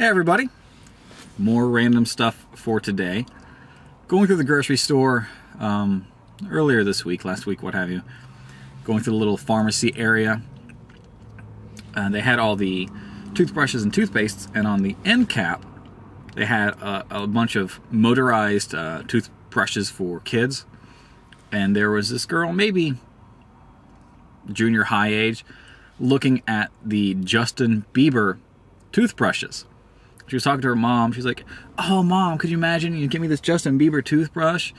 Hey everybody, more random stuff for today. Going through the grocery store earlier this week, last week, what have you. Going through the little pharmacy area. They had all the toothbrushes and toothpastes, and on the end cap, they had a bunch of motorized toothbrushes for kids. And there was this girl, maybe junior high age, looking at the Justin Bieber toothbrushes. She was talking to her mom. She's like, "Oh, Mom, could you imagine you give me this Justin Bieber toothbrush?"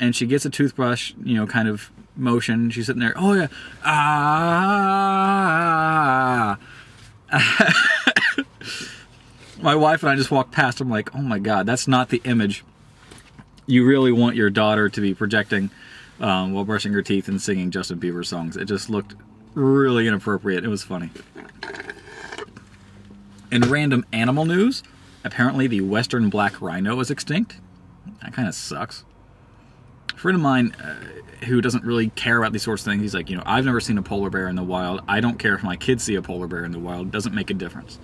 And she gets a toothbrush, kind of motion. She's sitting there, "Oh, yeah. Ah." My wife and I just walked past. I'm like, oh my God, that's not the image you really want your daughter to be projecting while brushing her teeth and singing Justin Bieber songs. It just looked really inappropriate. It was funny. In random animal news, apparently the western black rhino is extinct. That kind of sucks. A friend of mine who doesn't really care about these sorts of things, he's like, I've never seen a polar bear in the wild. I don't care if my kids see a polar bear in the wild. It doesn't make a difference.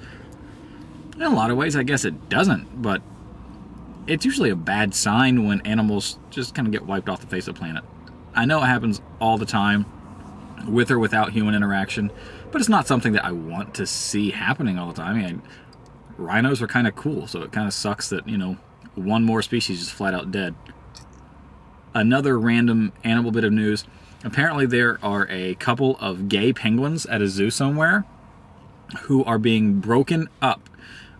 In a lot of ways, I guess it doesn't, but it's usually a bad sign when animals just kind of get wiped off the face of the planet. I know it happens all the time, with or without human interaction, but it's not something that I want to see happening all the time. I mean, rhinos are kind of cool, so it kind of sucks that, one more species is flat out dead. Another random animal bit of news. Apparently there are a couple of gay penguins at a zoo somewhere who are being broken up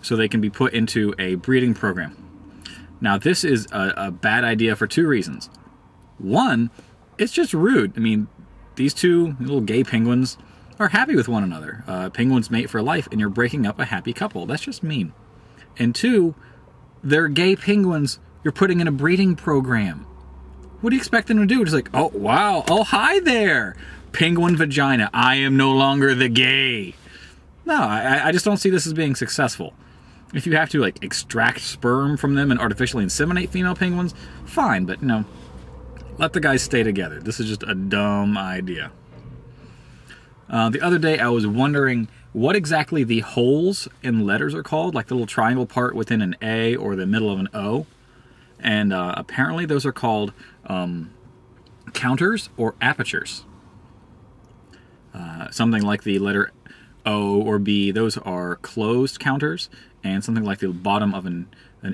so they can be put into a breeding program. Now, this is a bad idea for two reasons. One, it's just rude. I mean, these two little gay penguins are happy with one another. Penguins mate for life, and you're breaking up a happy couple. That's just mean. And two, they're gay penguins you're putting in a breeding program. What do you expect them to do? Just like, oh, wow, oh, hi there, penguin vagina, I am no longer the gay. No, I just don't see this as being successful. If you have to, extract sperm from them and artificially inseminate female penguins, fine, but, let the guys stay together. This is just a dumb idea. The other day, I was wondering what exactly the holes in letters are called, like the little triangle part within an A or the middle of an O. And apparently those are called counters or apertures. Something like the letter O or B, those are closed counters. And something like the bottom of an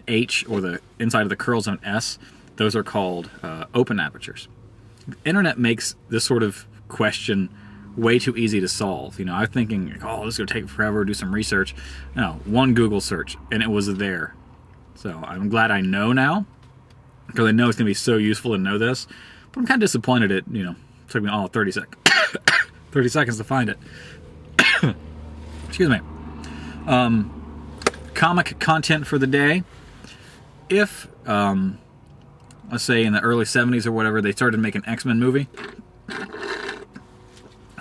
H or the inside of the curls of an S, those are called open apertures. The internet makes this sort of question way too easy to solve. I'm thinking, oh, this is going to take forever, do some research. No, one Google search, and it was there. So I'm glad I know now, because I know it's going to be so useful to know this. But I'm kind of disappointed it, took me all 30 seconds to find it. Excuse me. Comic content for the day. If, let's say in the early 70s or whatever, they started making an X-Men movie,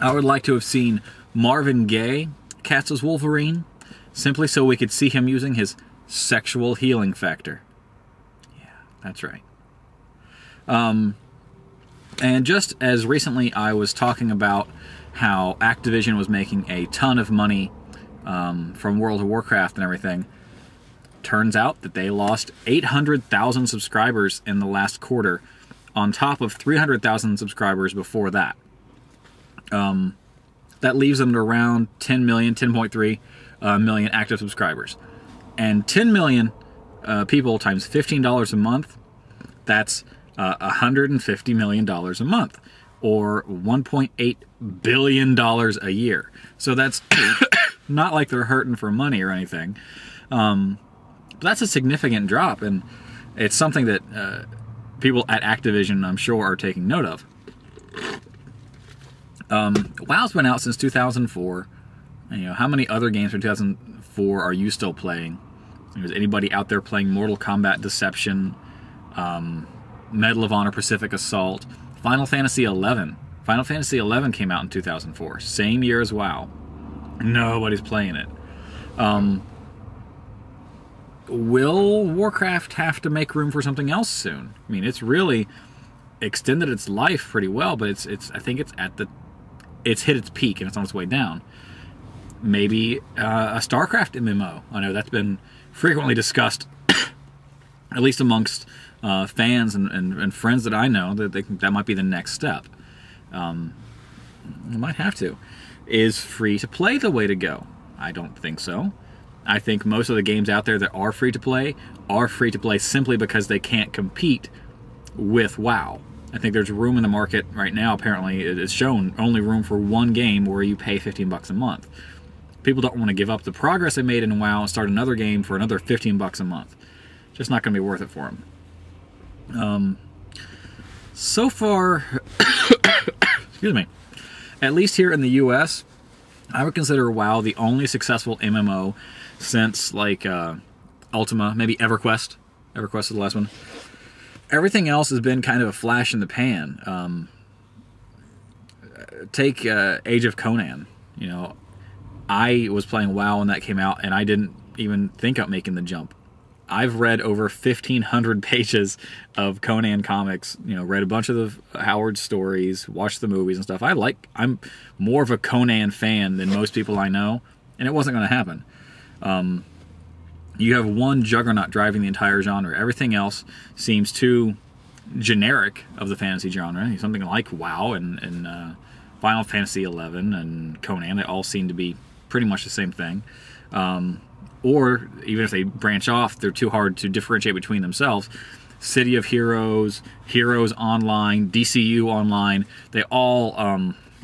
I would like to have seen Marvin Gaye cast as Wolverine, simply so we could see him using his sexual healing factor. Yeah, that's right. And just as recently I was talking about how Activision was making a ton of money from World of Warcraft and everything, turns out that they lost 800,000 subscribers in the last quarter, on top of 300,000 subscribers before that. That leaves them at around 10 million, 10.3 million active subscribers. And 10 million people times $15 a month, that's $150 million a month, or $1.8 billion a year. So that's not like they're hurting for money or anything. But that's a significant drop, and it's something that people at Activision, I'm sure, are taking note of. WoW's been out since 2004. How many other games from 2004 are you still playing? Is anybody out there playing Mortal Kombat Deception, Medal of Honor Pacific Assault, Final Fantasy XI? Final Fantasy XI came out in 2004, same year as WoW. Nobody's playing it. Will Warcraft have to make room for something else soon? I mean, it's really extended its life pretty well, but I think it's hit its peak and it's on its way down. maybe a StarCraft MMO. I know that's been frequently discussed, at least amongst fans and friends that I know, that that might be the next step. It might have to. Is free to play the way to go? I don't think so. I think most of the games out there that are free to play simply because they can't compete with WoW. I think there's room in the market right now. Apparently, it's shown only room for one game where you pay $15 a month. People don't want to give up the progress they made in WoW and start another game for another $15 a month. Just not going to be worth it for them. So far, excuse me, at least here in the U.S., I would consider WoW the only successful MMO since, like, Ultima, maybe EverQuest. EverQuest is the last one. Everything else has been kind of a flash in the pan. Take Age of Conan. You know, I was playing WoW when that came out, and I didn't even think of making the jump. I've read over 1,500 pages of Conan comics, you know, read a bunch of the Howard stories, watched the movies and stuff. I'm more of a Conan fan than most people I know, and it wasn't going to happen. You have one juggernaut driving the entire genre. Everything else seems too generic of the fantasy genre. Something like WoW and Final Fantasy XI and Conan, they all seem to be pretty much the same thing. Or even if they branch off, they're too hard to differentiate between themselves. City of Heroes, Heroes Online, DCU Online, they all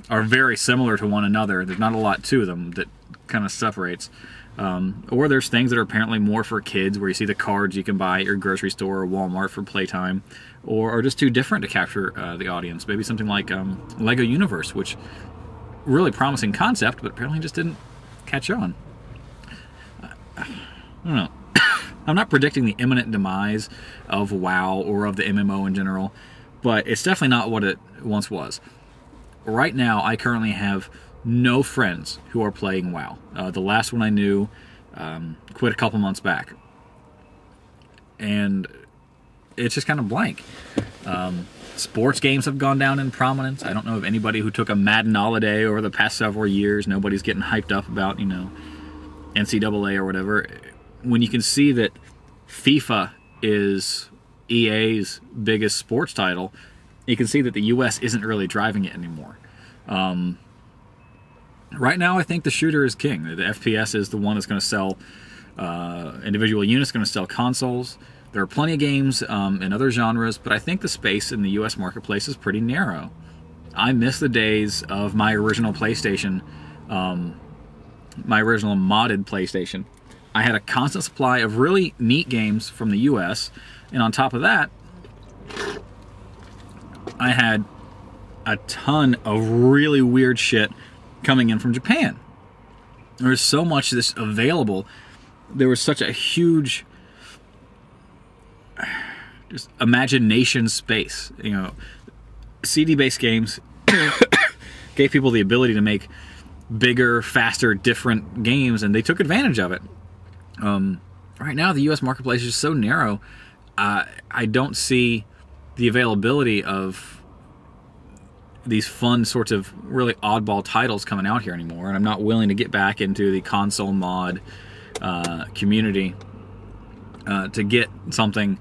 are very similar to one another. There's not a lot to them that kind of separates. Or there's things that are apparently more for kids, where you see the cards you can buy at your grocery store or Walmart for playtime, or are just too different to capture the audience. Maybe something like Lego Universe, which really promising concept, but apparently just didn't catch on. I don't know. I'm not predicting the imminent demise of WoW or of the MMO in general, but it's definitely not what it once was. Right now, I currently have no friends who are playing WoW. The last one I knew quit a couple months back. And it's just kind of blank. Sports games have gone down in prominence. I don't know of anybody who took a Madden holiday over the past several years. Nobody's getting hyped up about, you know, NCAA or whatever. When you can see that FIFA is EA's biggest sports title, you can see that the US isn't really driving it anymore. Right now, I think the shooter is king. The FPS is the one that's going to sell individual units, going to sell consoles. There are plenty of games in other genres, but I think the space in the US marketplace is pretty narrow. I miss the days of my original PlayStation, my original modded PlayStation. I had a constant supply of really neat games from the US, and on top of that, I had a ton of really weird shit coming in from Japan. There was so much of this available. There was such a huge just imagination space. You know, CD-based games gave people the ability to make bigger, faster, different games, and they took advantage of it. Right now, the U.S. marketplace is so narrow. I don't see the availability of these fun sorts of really oddball titles coming out here anymore, and I'm not willing to get back into the console mod community to get something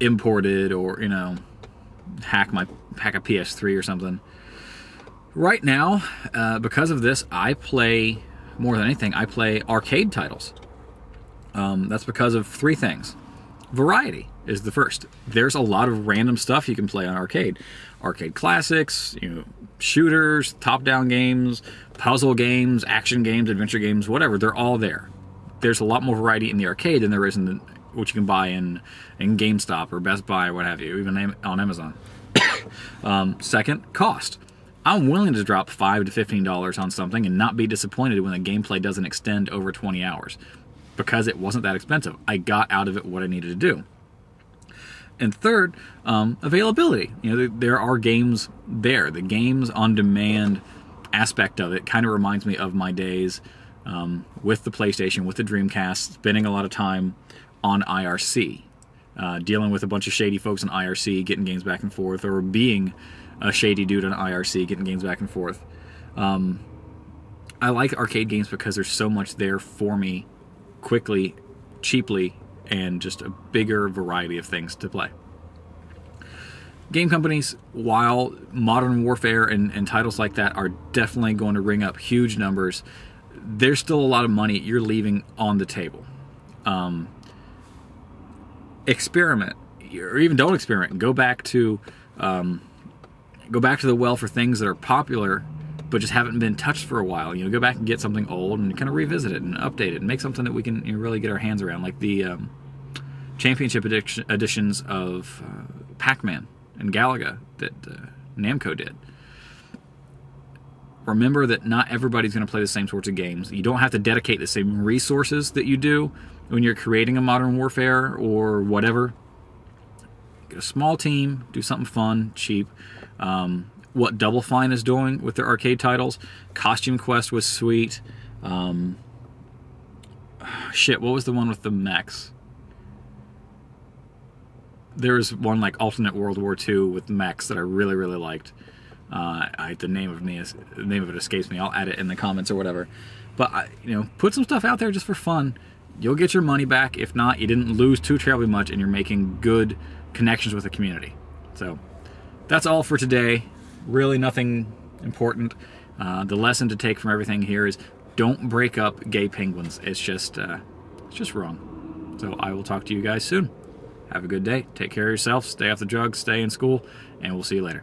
imported or, you know, hack a PS3 or something. Right now, because of this, I play, more than anything, I play arcade titles. That's because of three things. Variety is the first. There's a lot of random stuff you can play on arcade. Arcade classics, you know, shooters, top-down games, puzzle games, action games, adventure games, whatever. They're all there. There's a lot more variety in the arcade than there is in what you can buy in GameStop or Best Buy or what have you, even on Amazon. Second, cost. I'm willing to drop $5 to $15 on something and not be disappointed when the gameplay doesn't extend over 20 hours. Because it wasn't that expensive. I got out of it what I needed to do. And third, availability. You know, there are games there. The games on demand aspect of it kind of reminds me of my days with the PlayStation, with the Dreamcast, spending a lot of time on IRC, dealing with a bunch of shady folks on IRC, getting games back and forth, or being a shady dude on IRC, getting games back and forth. I like arcade games because there's so much there for me quickly, cheaply, and just a bigger variety of things to play. Game companies, while Modern Warfare and titles like that are definitely going to ring up huge numbers, there's still a lot of money you're leaving on the table. Experiment, or even don't experiment. Go back to the well for things that are popular but just haven't been touched for a while. Go back and get something old and kind of revisit it and update it and make something that we can really get our hands around, like the championship editions of Pac-Man and Galaga that Namco did. Remember that not everybody's going to play the same sorts of games. You don't have to dedicate the same resources that you do when you're creating a Modern Warfare or whatever. Get a small team, do something fun, cheap. What Double Fine is doing with their arcade titles. Costume Quest was sweet. Shit, what was the one with the mechs? There was one like alternate World War II with mechs that I really, really liked. The name of it escapes me. I'll add it in the comments or whatever. But put some stuff out there just for fun. You'll get your money back. If not, you didn't lose too terribly much, and you're making good connections with the community. So that's all for today. Really nothing important. The lesson to take from everything here is don't break up gay penguins. It's just wrong. So I will talk to you guys soon. Have a good day. Take care of yourself. Stay off the drugs. Stay in school. And we'll see you later.